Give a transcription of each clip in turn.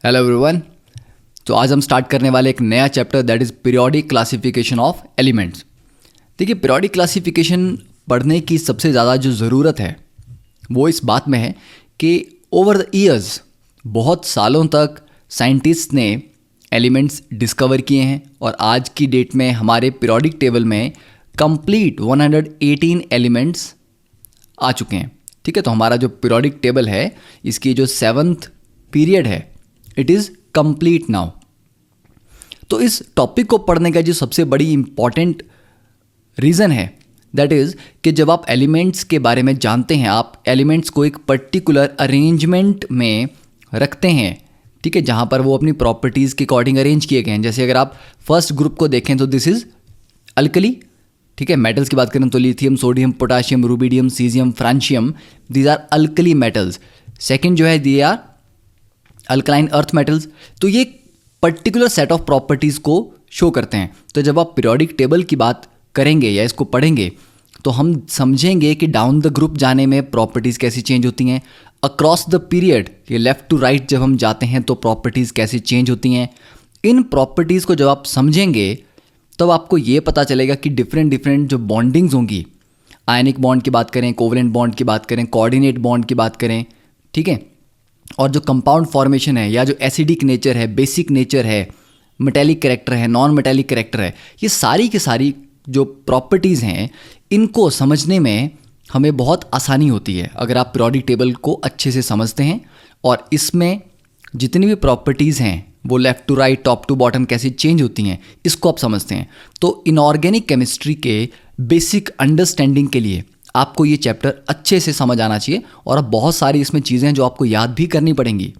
Hello everyone. तो आज हम स्टार्ट करने वाले एक नया chapter that is periodic classification of elements. देखिए, पीरियोडिक क्लासिफिकेशन पढ़ने की सबसे ज़्यादा जो ज़रूरत है वो इस बात में है कि ओवर द ईयर्स बहुत सालों तक साइंटिस्ट ने एलिमेंट्स डिस्कवर किए हैं और आज की डेट में हमारे पीरियोडिक टेबल में कंप्लीट 118 एलिमेंट्स आ चुके हैं। ठीक है, तो हमारा जो पीरियोडिक टेबल है इसकी जो 7th पीरियड है इट इज़ कंप्लीट नाउ। तो इस टॉपिक को पढ़ने का जो सबसे बड़ी इंपॉर्टेंट रीज़न है दैट इज़ कि जब आप एलिमेंट्स के बारे में जानते हैं, आप एलिमेंट्स को एक पर्टिकुलर अरेंजमेंट में रखते हैं। ठीक है, जहाँ पर वो अपनी प्रॉपर्टीज़ के अकॉर्डिंग अरेंज किए गए हैं। जैसे अगर आप फर्स्ट ग्रुप को देखें तो दिस इज़ अल्कली। ठीक है, मेटल्स की बात करें तो lithium, sodium, potassium, rubidium, caesium, francium, these are alkali metals. Second जो है they are alkaline earth metals. तो ये पर्टिकुलर सेट ऑफ प्रॉपर्टीज़ को शो करते हैं। तो जब आप पीरियोडिक टेबल की बात करेंगे या इसको पढ़ेंगे तो हम समझेंगे कि डाउन द ग्रुप जाने में प्रॉपर्टीज़ कैसी चेंज होती हैं, अक्रॉस द पीरियड ये लेफ़्ट टू राइट जब हम जाते हैं तो प्रॉपर्टीज़ कैसे चेंज होती हैं। इन प्रॉपर्टीज़ को जब आप समझेंगे तब आपको ये पता चलेगा कि डिफरेंट जो बॉन्डिंग्स होंगी, आयनिक बॉन्ड की बात करें, कोवलेंट बॉन्ड की बात करें, कोऑर्डिनेट बॉन्ड की बात करें, ठीक है, और जो कंपाउंड फॉर्मेशन है या जो एसिडिक नेचर है, बेसिक नेचर है, मेटेलिक कैरेक्टर है, नॉन मेटेलिक कैरेक्टर है, ये सारी की सारी जो प्रॉपर्टीज़ हैं इनको समझने में हमें बहुत आसानी होती है अगर आप पीरियोडिक टेबल को अच्छे से समझते हैं। और इसमें जितनी भी प्रॉपर्टीज़ हैं वो left to right, top to bottom कैसे चेंज होती हैं इसको आप समझते हैं। तो इनऑर्गेनिक केमिस्ट्री के बेसिक अंडरस्टैंडिंग के लिए आपको ये चैप्टर अच्छे से समझ आना चाहिए। और अब बहुत सारी इसमें चीज़ें हैं जो आपको याद भी करनी पड़ेंगी।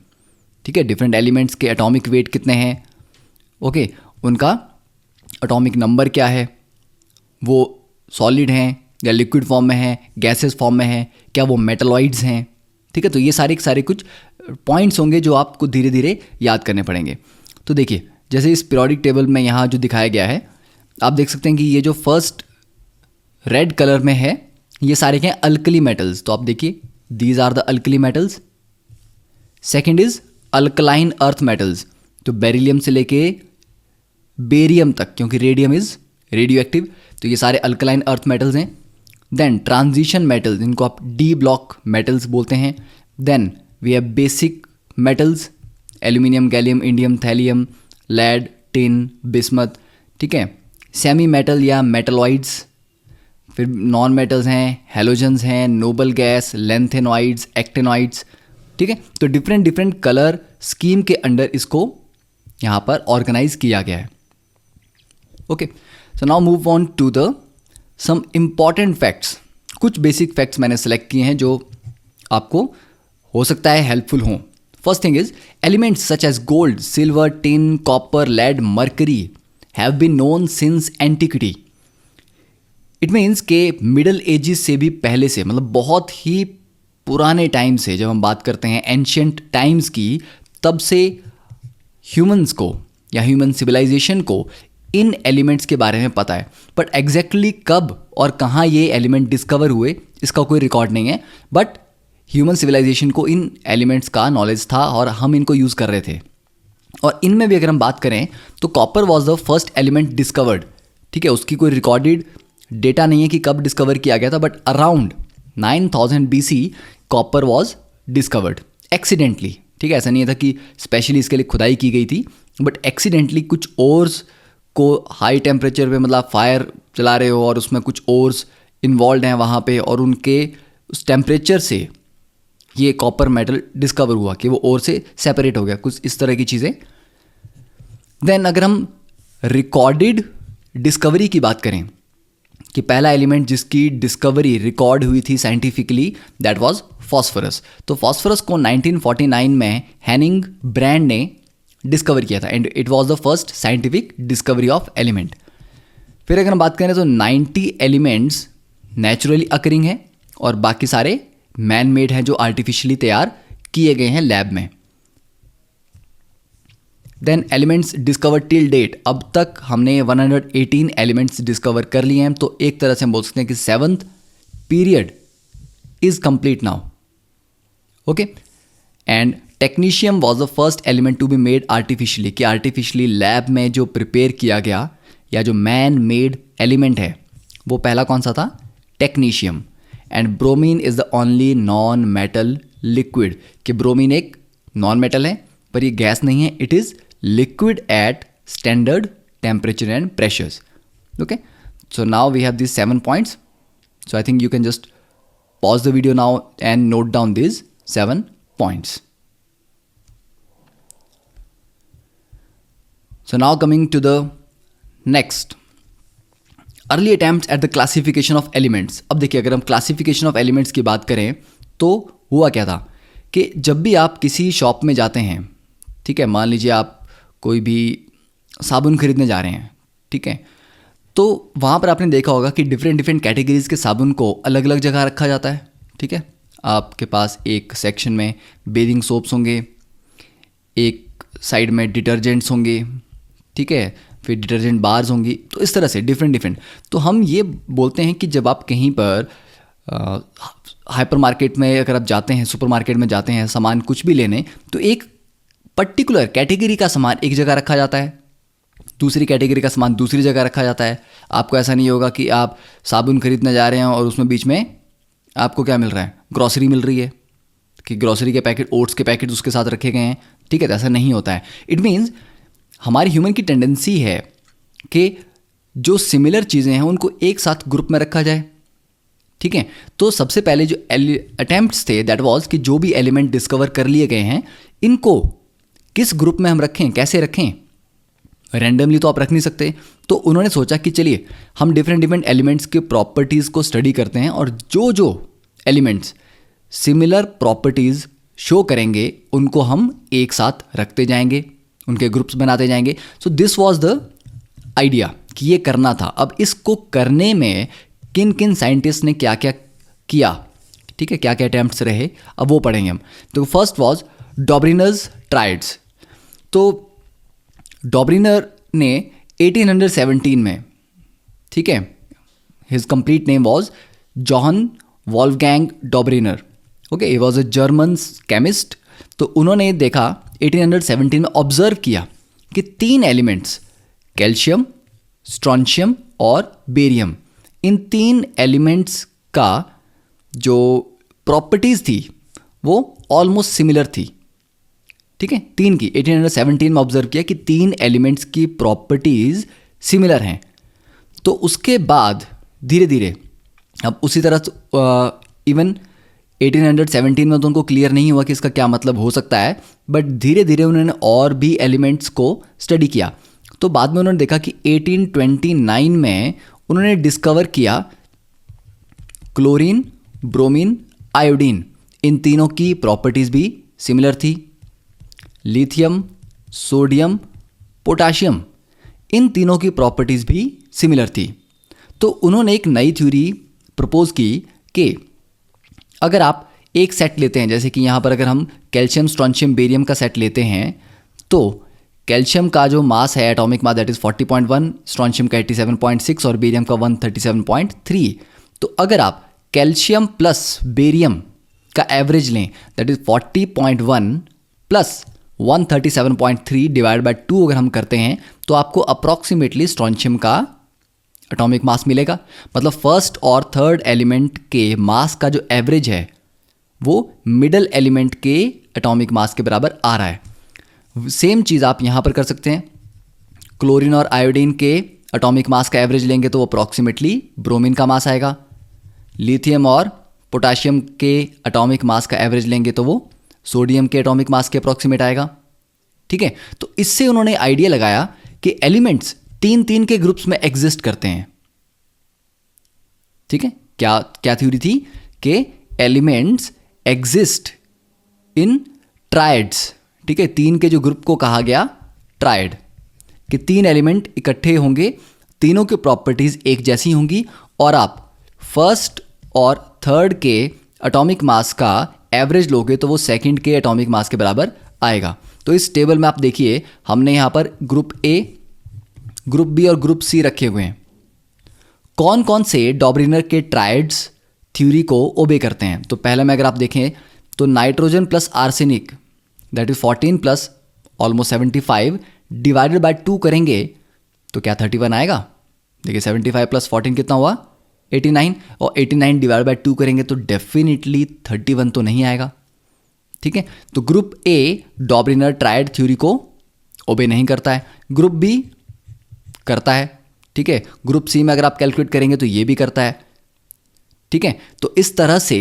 ठीक है, डिफरेंट एलिमेंट्स के एटॉमिक वेट कितने हैं, ओके, उनका एटॉमिक नंबर क्या है, वो सॉलिड हैं या लिक्विड फॉर्म में हैं, गैसेस फॉर्म में हैं, क्या वो मेटलॉइड्स हैं। ठीक है, तो ये सारे कुछ पॉइंट्स होंगे जो आपको धीरे धीरे याद करने पड़ेंगे। तो देखिए, जैसे इस पीरियोडिक टेबल में यहाँ जो दिखाया गया है आप देख सकते हैं कि ये जो फर्स्ट रेड कलर में है ये सारे क्या हैं, अल्कली मेटल्स। तो आप देखिए these are the alkali metals. Second is alkaline earth metals, तो बेरिलियम से लेके बेरियम तक, क्योंकि रेडियम इज रेडियो एक्टिव, तो ये सारे अल्कलाइन अर्थ मेटल्स हैं। देन ट्रांजिशन मेटल्स, इनको आप डी ब्लॉक मेटल्स बोलते हैं। Then we have basic metals, aluminium, gallium, indium, thallium, lead, tin, bismuth. ठीक है, सेमी मेटल या मेटलॉइड्स, फिर नॉन मेटल्स हैं, हेलोजन्स हैं, नोबल गैस, लेंथेनॉइड्स, एक्टेनॉइड्स। ठीक है, तो डिफरेंट कलर स्कीम के अंडर इसको यहाँ पर ऑर्गेनाइज किया गया है। Okay, so now move on to the some important facts. कुछ बेसिक फैक्ट्स मैंने सेलेक्ट किए हैं जो आपको हो सकता है हेल्पफुल हों। First thing is elements such as gold, silver, tin, copper, lead, mercury have been known since antiquity. It means के मिडल एजिस से भी पहले से, मतलब बहुत ही पुराने टाइम से, जब हम बात करते हैं एंशियंट टाइम्स की, तब से ह्यूमंस को या ह्यूमन सिविलाइजेशन को इन एलिमेंट्स के बारे में पता है। बट एग्जैक्टली कब और कहाँ ये एलिमेंट डिस्कवर हुए इसका कोई रिकॉर्ड नहीं है। बट ह्यूमन सिविलाइजेशन को इन एलिमेंट्स का नॉलेज था और हम इनको यूज़ कर रहे थे। और इनमें भी अगर हम बात करें तो copper was the first element discovered. ठीक है, उसकी कोई रिकॉर्डेड डेटा नहीं है कि कब डिस्कवर किया गया था, but around 9000 BC copper was discovered accidentally. ठीक है, ऐसा नहीं था कि स्पेशली इसके लिए खुदाई की गई थी, बट एक्सीडेंटली कुछ ओर्स को हाई टेम्परेचर पे, मतलब फायर चला रहे हो और उसमें कुछ ओर्स इन्वॉल्व हैं वहाँ पे, और उनके उस टेम्परेचर से ये कॉपर मेटल डिस्कवर हुआ कि वो ओर से सेपरेट हो गया, कुछ इस तरह की चीज़ें। देन अगर हम रिकॉर्डेड डिस्कवरी की बात करें कि पहला एलिमेंट जिसकी डिस्कवरी रिकॉर्ड हुई थी साइंटिफिकली दैट वाज फॉस्फोरस। तो फॉस्फोरस को 1949 में हैनिंग ब्रैंड ने डिस्कवर किया था and it was the first scientific discovery of element. फिर अगर हम बात करें तो 90 एलिमेंट्स नेचुरली अकरिंग हैं और बाकी सारे मैन मेड हैं जो आर्टिफिशियली तैयार किए गए हैं लैब में। Then elements discover till date, अब तक हमने 118 एलिमेंट्स डिस्कवर कर लिए हैं। तो एक तरह से हम बोल सकते हैं कि 7th period is complete now. Okay, and technetium was the first element to be made artificially, कि आर्टिफिशियली लैब में जो प्रिपेयर किया गया या जो मैन मेड एलिमेंट है वो पहला कौन सा था? Technetium. And bromine is the only non metal liquid, कि ब्रोमीन एक नॉन मेटल है पर ये गैस नहीं है, it is liquid at standard temperature and pressures. Okay, so now we have these 7 points. So I think you can just pause the video now and note down these 7 points. So now coming to the next, early attempts at the classification of elements. अब देखिए, अगर हम classification of elements की बात करें तो हुआ क्या था कि जब भी आप किसी शॉप में जाते हैं, ठीक है, मान लीजिए आप कोई भी साबुन खरीदने जा रहे हैं, ठीक है, तो वहाँ पर आपने देखा होगा कि डिफरेंट कैटेगरीज़ के साबुन को अलग अलग जगह रखा जाता है. ठीक है, आपके पास एक सेक्शन में बेदिंग सोप्स होंगे, एक साइड में डिटर्जेंट्स होंगे, ठीक है, फिर डिटर्जेंट बार्स होंगी. तो इस तरह से डिफरेंट. तो हम ये बोलते हैं कि जब आप कहीं पर हाइपर मार्केट में अगर आप जाते हैं, सुपर मार्केट में जाते हैं सामान कुछ भी लेने, तो एक पर्टिकुलर कैटेगरी का सामान एक जगह रखा जाता है, दूसरी कैटेगरी का सामान दूसरी जगह रखा जाता है. आपको ऐसा नहीं होगा कि आप साबुन खरीदने जा रहे हैं और उसमें बीच में आपको क्या मिल रहा है, ग्रॉसरी मिल रही है, कि ग्रॉसरी के पैकेट, ओट्स के पैकेट उसके साथ रखे गए हैं. ठीक है, तो ऐसा नहीं होता है. इट मीन्स हमारी ह्यूमन की टेंडेंसी है कि जो सिमिलर चीज़ें हैं उनको एक साथ ग्रुप में रखा जाए. ठीक है, तो सबसे पहले जो अटेम्प्ट्स थे दैट वाज कि जो भी एलिमेंट डिस्कवर कर लिए गए हैं इनको किस ग्रुप में हम रखें, कैसे रखें. रैंडमली तो आप रख नहीं सकते. तो उन्होंने सोचा कि चलिए हम डिफरेंट एलिमेंट्स के प्रॉपर्टीज़ को स्टडी करते हैं और जो जो एलिमेंट्स सिमिलर प्रॉपर्टीज़ शो करेंगे उनको हम एक साथ रखते जाएंगे, उनके ग्रुप्स बनाते जाएंगे. So this was the idea कि ये करना था. अब इसको करने में किन किन साइंटिस्ट ने क्या क्या किया, ठीक है, क्या क्या अटैम्प्ट्स रहे, अब वो पढ़ेंगे हम. तो फर्स्ट वाज डॉब्रिनर्स ट्राइड्स. तो डॉब्रिनर ने 1817 में, ठीक है, his complete name was Johann Wolfgang Dobereiner. Okay, he was a German chemist. तो उन्होंने देखा 1817 में ऑब्जर्व किया कि 3 एलिमेंट्स कैल्शियम, स्ट्रॉन्शियम और बेरियम, इन 3 एलिमेंट्स का जो प्रॉपर्टीज़ थी वो ऑलमोस्ट सिमिलर थी. ठीक है, 3 की 1817 में ऑब्जर्व किया कि 3 एलिमेंट्स की प्रॉपर्टीज़ सिमिलर हैं. तो उसके बाद धीरे धीरे, अब उसी तरह इवन 1817 में तो उनको क्लियर नहीं हुआ कि इसका क्या मतलब हो सकता है, बट धीरे धीरे उन्होंने और भी एलिमेंट्स को स्टडी किया. तो बाद में उन्होंने देखा कि 1829 में उन्होंने डिस्कवर किया क्लोरीन, ब्रोमीन, आयोडीन, इन तीनों की प्रॉपर्टीज़ भी सिमिलर थी. लिथियम, सोडियम, पोटाशियम, इन तीनों की प्रॉपर्टीज़ भी सिमिलर थी. तो उन्होंने एक नई थ्योरी प्रपोज की कि अगर आप एक सेट लेते हैं, जैसे कि यहाँ पर अगर हम कैल्शियम, स्ट्रॉन्शियम, बेरियम का सेट लेते हैं, तो कैल्शियम का जो मास है, atomic mass, that is 40.1, strontium का 87.6 और बेरियम का 137.3. तो अगर आप कैल्शियम प्लस बेरियम का एवरेज लें, that is 40.1 plus 137.3 divide by 2 अगर हम करते हैं तो आपको अप्रॉक्सीमेटली स्ट्रॉन्शियम का एटॉमिक मास मिलेगा. मतलब फर्स्ट और थर्ड एलिमेंट के मास का जो एवरेज है वो मिडल एलिमेंट के एटॉमिक मास के बराबर आ रहा है. सेम चीज़ आप यहाँ पर कर सकते हैं. क्लोरीन और आयोडीन के एटॉमिक मास का एवरेज लेंगे तो वो अप्रॉक्सीमेटली ब्रोमीन का मास आएगा. लिथियम और पोटाशियम के एटॉमिक मास का एवरेज लेंगे तो वो सोडियम के एटॉमिक मास के अप्रॉक्सीमेट आएगा. ठीक है, तो इससे उन्होंने आइडिया लगाया कि एलिमेंट्स 3 के ग्रुप्स में एग्जिस्ट करते हैं. ठीक है, क्या थ्योरी थी कि एलिमेंट्स एग्जिस्ट इन ट्राइड्स. ठीक है, 3 के जो ग्रुप को कहा गया ट्राइड, कि 3 एलिमेंट इकट्ठे होंगे, तीनों की प्रॉपर्टीज एक जैसी होंगी और आप फर्स्ट और थर्ड के एटॉमिक मास का एवरेज लोगे तो वो सेकंड के एटॉमिक मास के बराबर आएगा. तो इस टेबल में आप देखिए हमने यहाँ पर ग्रुप ए, ग्रुप बी और ग्रुप सी रखे हुए हैं. कौन कौन से डॉब्रिनर के ट्राइड्स थ्योरी को ओबे करते हैं. तो पहले में अगर आप देखें तो nitrogen plus arsenic, that is 14 plus almost 75 divided by 2 करेंगे तो क्या 31 आएगा? देखिए 75 प्लस 14 कितना हुआ? 89, और 89 डिवाइड बाय 2 करेंगे तो डेफिनेटली 31 तो नहीं आएगा। ठीक है, तो ग्रुप ए डॉबरिनर ट्रायड थ्योरी को ओबे नहीं करता है, ग्रुप बी करता है। ठीक है, ग्रुप सी में अगर आप कैलकुलेट करेंगे तो ये भी करता है। ठीक है, तो इस तरह से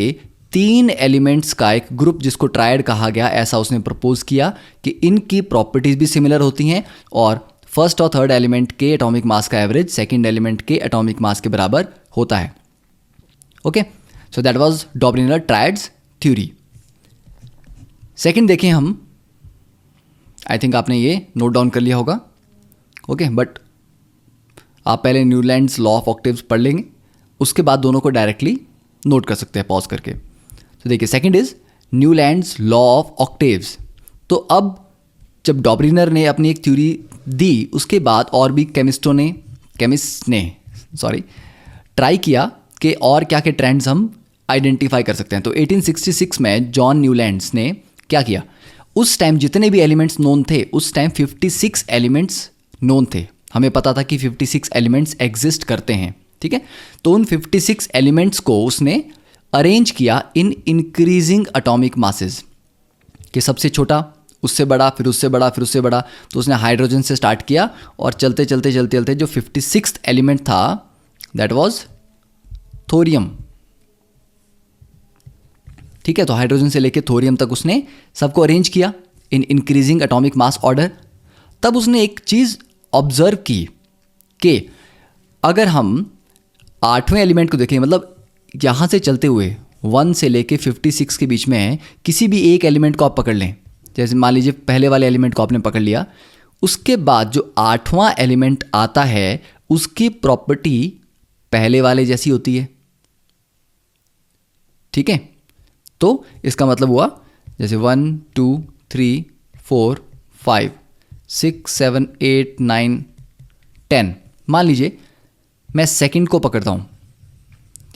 3 एलिमेंट्स का एक ग्रुप जिसको ट्रायड कहा गया, ऐसा उसने प्रपोज किया कि इनकी प्रॉपर्टीज भी सिमिलर होती हैं और फर्स्ट और थर्ड एलिमेंट के एटॉमिक मास का एवरेज सेकंड एलिमेंट के एटॉमिक मास के बराबर होता है। Okay, so that was Dobereiner triads theory. Second देखें हम, आई थिंक आपने ये नोट डाउन कर लिया होगा। ओके, बट आप पहले न्यूलैंड्स लॉ ऑफ ऑक्टेव्स पढ़ लेंगे, उसके बाद दोनों को डायरेक्टली नोट कर सकते हैं पॉज करके। तो देखिए, second is Newlands law of octaves. तो अब जब डॉबरिनर ने अपनी एक थ्योरी दी, उसके बाद और भी केमिस्ट ने ट्राई किया कि और क्या के ट्रेंड्स हम आइडेंटिफाई कर सकते हैं। तो 1866 में जॉन न्यूलैंड्स ने क्या किया, उस टाइम जितने भी एलिमेंट्स नोन थे, उस टाइम 56 एलिमेंट्स नोन थे। हमें पता था कि 56 एलिमेंट्स एग्जिस्ट करते हैं। ठीक है, तो उन 56 एलिमेंट्स को उसने अरेंज किया इन इंक्रीजिंग एटॉमिक मासेस, कि सबसे छोटा, उससे बड़ा, फिर उससे बड़ा, फिर उससे बड़ा। तो उसने हाइड्रोजन से स्टार्ट किया और चलते चलते चलते चलते जो 56th एलिमेंट था दैट वाज थोरियम। ठीक है, तो हाइड्रोजन से लेके थोरियम तक उसने सबको अरेंज किया in increasing atomic mass order. तब उसने एक चीज़ ऑब्जर्व की कि अगर हम 8वें एलिमेंट को देखें, मतलब यहाँ से चलते हुए 1 से लेके 56 के बीच में किसी भी एक एलिमेंट को आप पकड़ लें, जैसे मान लीजिए पहले वाले एलिमेंट को आपने पकड़ लिया, उसके बाद जो 8वां एलिमेंट आता है उसकी प्रॉपर्टी पहले वाले जैसी होती है। ठीक है, तो इसका मतलब हुआ जैसे 1 2 3 4 5 6 7 8 9 10, मान लीजिए मैं सेकंड को पकड़ता हूँ,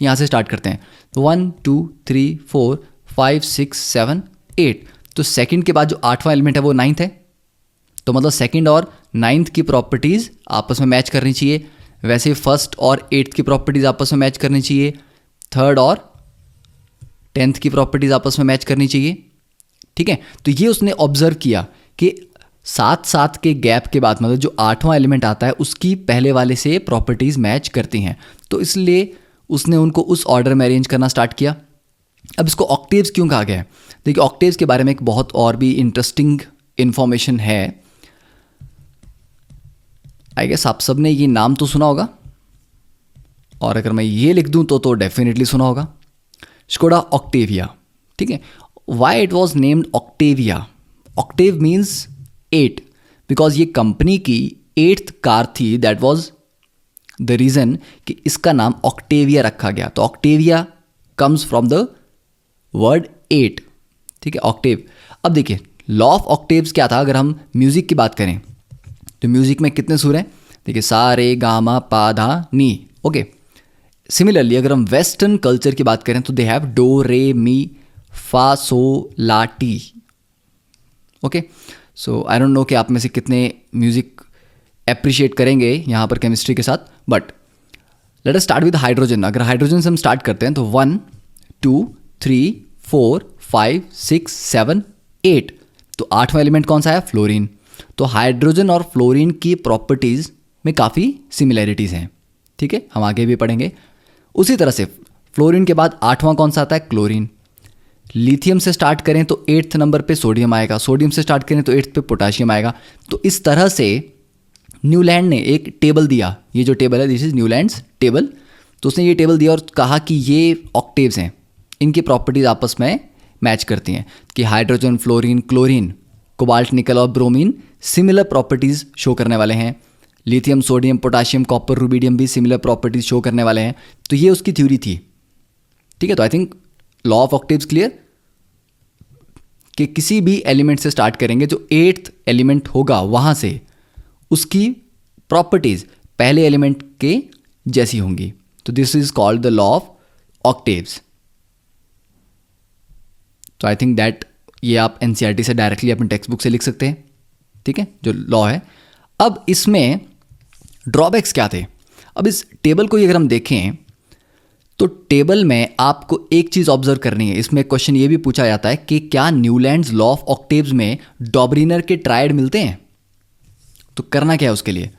यहाँ से स्टार्ट करते हैं, तो 1 2 3 4 5 6 7 8, तो सेकंड के बाद जो 8वां एलिमेंट है वो 9th है। तो मतलब सेकंड और 9th की प्रॉपर्टीज़ आपस में मैच करनी चाहिए। वैसे फर्स्ट और 8th की प्रॉपर्टीज़ आपस में मैच करनी चाहिए, थर्ड और 10th की प्रॉपर्टीज़ आपस में मैच करनी चाहिए। ठीक है, तो ये उसने ऑब्जर्व किया कि 7 के गैप के बाद, मतलब जो 8वां एलिमेंट आता है उसकी पहले वाले से प्रॉपर्टीज़ मैच करती हैं। तो इसलिए उसने उनको उस ऑर्डर में अरेंज करना स्टार्ट किया। अब इसको ऑक्टेव्स क्यों कहा गया है? देखिए, ऑक्टेव्स के बारे में एक बहुत और भी इंटरेस्टिंग इन्फॉर्मेशन है। आई गेस आप सब ने ये नाम तो सुना होगा, और अगर मैं ये लिख दूं तो डेफिनेटली सुना होगा, स्कोडा ऑक्टेविया। ठीक है, why it was named Octavia? Octave means 8, because ये कंपनी की 8th कार थी। दैट वॉज द रीज़न कि इसका नाम ऑक्टेविया रखा गया। तो Octavia comes from the word 8। ठीक है, ऑक्टेव। अब देखिए, लॉ ऑफ ऑक्टेव्स क्या था? अगर हम म्यूजिक की बात करें तो म्यूजिक में कितने सुर हैं? देखिए, सा रे गा मा पा धा नी। ओके, सिमिलरली अगर हम वेस्टर्न कल्चर की बात करें तो they have dough re mi fa so la ti. Okay, so I don't know कि आप में से कितने म्यूजिक अप्रिशिएट करेंगे यहाँ पर केमिस्ट्री के साथ, but let us start with hydrogen. अगर हाइड्रोजन से हम स्टार्ट करते हैं तो 1 2 3 4 5 6 7 8, तो 8वां एलिमेंट कौन सा है? फ्लोरीन। तो हाइड्रोजन और फ्लोरीन की प्रॉपर्टीज़ में काफ़ी सिमिलैरिटीज़ हैं। ठीक है, हम आगे भी पढ़ेंगे। उसी तरह से फ्लोरीन के बाद 8वां कौन सा आता है? क्लोरीन। लिथियम से स्टार्ट करें तो 8th नंबर पे सोडियम आएगा, सोडियम से स्टार्ट करें तो 8th पे पोटाशियम आएगा। तो इस तरह से न्यूलैंड ने एक टेबल दिया, ये जो टेबल है दिस इज न्यूलैंड्स टेबल। तो उसने ये टेबल दिया और कहा कि ये ऑक्टेव्स हैं, इनकी प्रॉपर्टीज आपस में मैच करती हैं कि हाइड्रोजन, फ्लोरीन, क्लोरीन, कोबाल्ट, निकल और ब्रोमीन सिमिलर प्रॉपर्टीज़ शो करने वाले हैं। Lithium, sodium, potassium, copper, rubidium भी सिमिलर प्रॉपर्टीज शो करने वाले हैं। तो ये उसकी थ्योरी थी। ठीक है, तो I think law of octaves clear, कि किसी भी एलिमेंट से स्टार्ट करेंगे, जो 8th एलिमेंट होगा वहाँ से उसकी प्रॉपर्टीज़ पहले एलिमेंट के जैसी होंगी। तो this is called the law of octaves. तो आई थिंक दैट ये आप एनसीईआरटी से डायरेक्टली अपने टेक्स्ट बुक से लिख सकते हैं, ठीक है, जो लॉ है। अब इसमें ड्रॉबैक्स क्या थे? अब इस टेबल को अगर हम देखें तो टेबल में आपको एक चीज़ ऑब्जर्व करनी है। इसमें क्वेश्चन ये भी पूछा जाता है कि क्या न्यूलैंड्स लॉ ऑफ ऑक्टेव्स में डॉबरिनर के ट्रायड मिलते हैं? तो करना क्या है उसके लिए?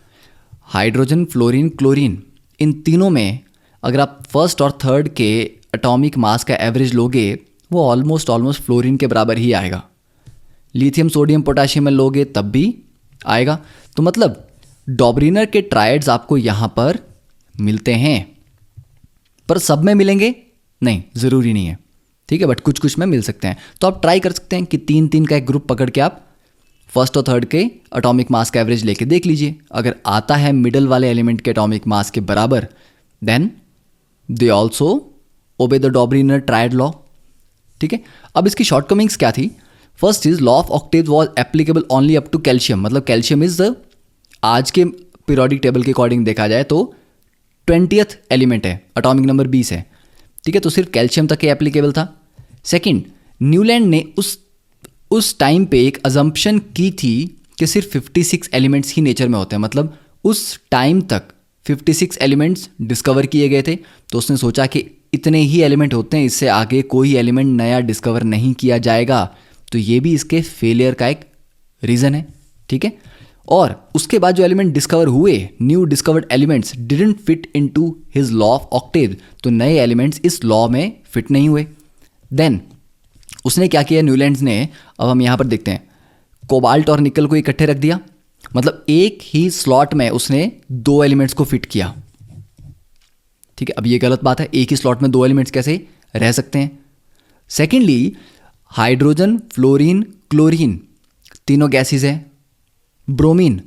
हाइड्रोजन, फ्लोरीन, क्लोरीन, इन तीनों में अगर आप फर्स्ट और थर्ड के एटॉमिक मास का एवरेज लोगे वो ऑलमोस्ट फ्लोरीन के बराबर ही आएगा। लिथियम, सोडियम, पोटाशियम में लोगे तब भी आएगा। तो मतलब डॉबरिनर के ट्रायड्स आपको यहाँ पर मिलते हैं, पर सब में मिलेंगे नहीं, ज़रूरी नहीं है, ठीक है, बट कुछ कुछ में मिल सकते हैं। तो आप ट्राई कर सकते हैं कि 3-3 का एक ग्रुप पकड़ के आप फर्स्ट और थर्ड के एटॉमिक मास का एवरेज लेके देख लीजिए। अगर आता है मिडल वाले एलिमेंट के एटॉमिक मास के बराबर, then they also obey the Dobereiner triad law, ठीक है। अब इसकी शॉर्टकमिंग्स क्या थी? First is law of octaves was applicable only up to calcium, मतलब कैल्शियम इज द, आज के पीरियोडिक टेबल के अकॉर्डिंग देखा जाए तो 20th एलिमेंट है, एटॉमिक नंबर 20 है, ठीक है, तो सिर्फ कैल्शियम तक ही एप्लीकेबल था। सेकंड, न्यूलैंड ने उस टाइम पे एक अजम्पशन की थी कि सिर्फ 56 एलिमेंट्स ही नेचर में होते हैं, मतलब उस टाइम तक 56 एलिमेंट्स डिस्कवर किए गए थे, तो उसने सोचा कि इतने ही एलिमेंट होते हैं, इससे आगे कोई एलिमेंट नया डिस्कवर नहीं किया जाएगा। तो ये भी इसके फेलियर का एक रीज़न है, ठीक है। और उसके बाद जो एलिमेंट डिस्कवर हुए, new discovered elements didn't fit into his law of Octave, तो नए एलिमेंट्स इस लॉ में फिट नहीं हुए। देन उसने क्या किया न्यूलैंड्स ने, अब हम यहाँ पर देखते हैं, कोबाल्ट और निकल को इकट्ठे रख दिया, मतलब एक ही स्लॉट में उसने 2 एलिमेंट्स को फिट किया, ठीक है। अब ये गलत बात है, एक ही स्लॉट में 2 एलिमेंट्स कैसे रह सकते हैं? सेकेंडली, हाइड्रोजन, फ्लोरीन, क्लोरीन तीनों गैसेज हैं। ब्रोमीन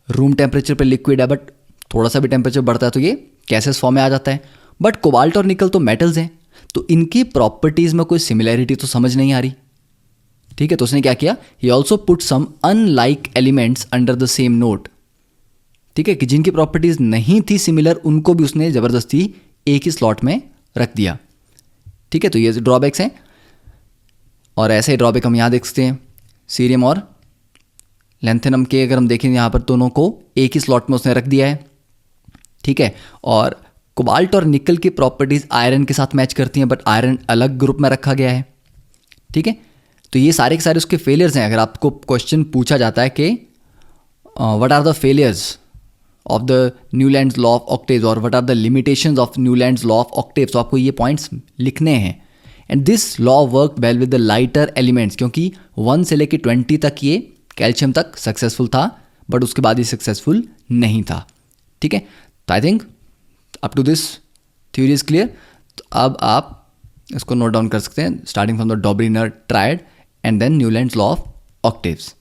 रूम टेम्परेचर पर लिक्विड है, बट थोड़ा सा भी टेम्परेचर बढ़ता है तो ये गैसेस फॉर्म में आ जाता है। बट कोबाल्ट और निकल तो मेटल्स हैं, तो इनकी प्रॉपर्टीज में कोई सिमिलैरिटी तो समझ नहीं आ रही, ठीक है। तो उसने क्या किया, he also put some unlike elements under the same note, ठीक है, कि जिनकी प्रॉपर्टीज नहीं थी सिमिलर, उनको भी उसने जबरदस्ती एक ही स्लॉट में रख दिया, ठीक है। तो ये ड्रॉबैक्स हैं, और ऐसे ड्रॉबैक हम यहाँ देख सकते हैं। सीरियम और लैंथेनम के अगर हम देखें, यहाँ पर दोनों को एक ही स्लॉट में उसने रख दिया है, ठीक है। और कोबाल्ट और निकल की प्रॉपर्टीज आयरन के साथ मैच करती हैं, बट आयरन अलग ग्रुप में रखा गया है, ठीक है। तो ये सारे के सारे उसके फेलियर्स हैं। अगर आपको क्वेश्चन पूछा जाता है कि what are the failures of the Newlands law of octaves और what are the limitations of Newlands law of octaves, तो आपको ये पॉइंट्स लिखने हैं। And this law work well with the lighter elements, क्योंकि 1 से लेकर 20 तक ये कैल्शियम तक सक्सेसफुल था, बट उसके बाद ये सक्सेसफुल नहीं था, ठीक है। तो I think up to this theory is clear. तो अब आप इसको नोट डाउन कर सकते हैं, starting from the Dobereiner triad and then Newlands law of octaves.